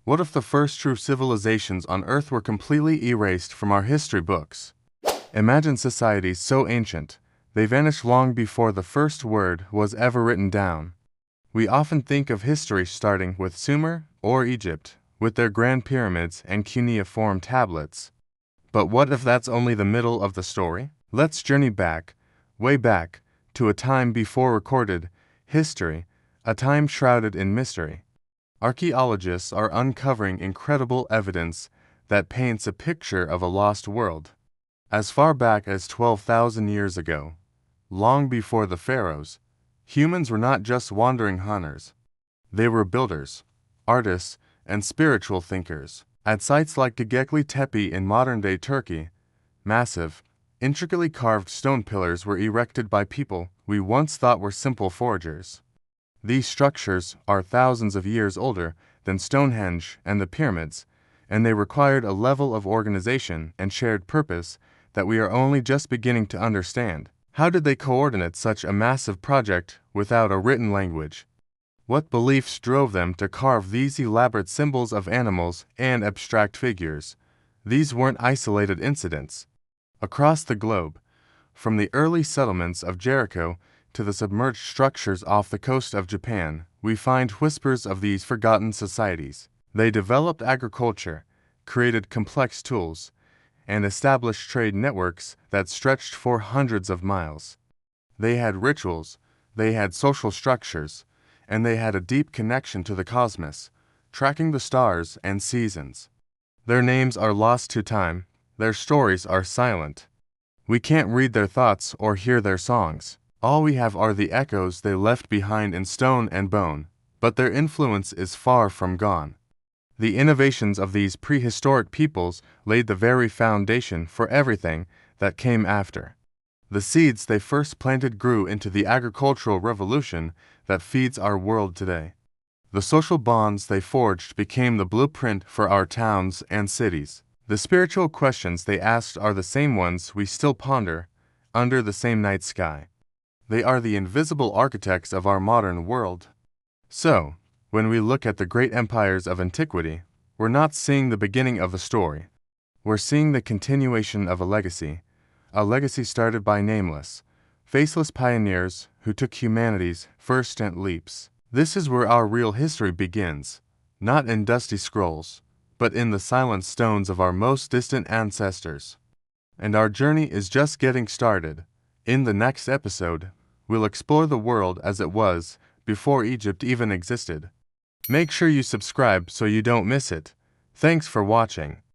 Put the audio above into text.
What if the first true civilizations on Earth were completely erased from our history books? Imagine societies so ancient, they vanished long before the first word was ever written down. We often think of history starting with Sumer or Egypt, with their grand pyramids and cuneiform tablets. But what if that's only the middle of the story? Let's journey back, way back, to a time before recorded history, a time shrouded in mystery. Archaeologists are uncovering incredible evidence that paints a picture of a lost world. As far back as 12,000 years ago, long before the pharaohs, humans were not just wandering hunters. They were builders, artists, and spiritual thinkers. At sites like Göbekli Tepe in modern-day Turkey, massive, intricately carved stone pillars were erected by people we once thought were simple foragers. These structures are thousands of years older than Stonehenge and the pyramids, and they required a level of organization and shared purpose that we are only just beginning to understand. How did they coordinate such a massive project without a written language? What beliefs drove them to carve these elaborate symbols of animals and abstract figures? These weren't isolated incidents. Across the globe, from the early settlements of Jericho to the submerged structures off the coast of Japan, we find whispers of these forgotten societies. They developed agriculture, created complex tools, and established trade networks that stretched for hundreds of miles. They had rituals, they had social structures, and they had a deep connection to the cosmos, tracking the stars and seasons. Their names are lost to time, their stories are silent. We can't read their thoughts or hear their songs. All we have are the echoes they left behind in stone and bone, but their influence is far from gone. The innovations of these prehistoric peoples laid the very foundation for everything that came after. The seeds they first planted grew into the agricultural revolution that feeds our world today. The social bonds they forged became the blueprint for our towns and cities. The spiritual questions they asked are the same ones we still ponder under the same night sky. They are the invisible architects of our modern world. So, when we look at the great empires of antiquity, we're not seeing the beginning of a story. We're seeing the continuation of a legacy started by nameless, faceless pioneers who took humanity's first leaps. This is where our real history begins, not in dusty scrolls, but in the silent stones of our most distant ancestors. And our journey is just getting started. In the next episode, we'll explore the world as it was before Egypt even existed. Make sure you subscribe so you don't miss it. Thanks for watching.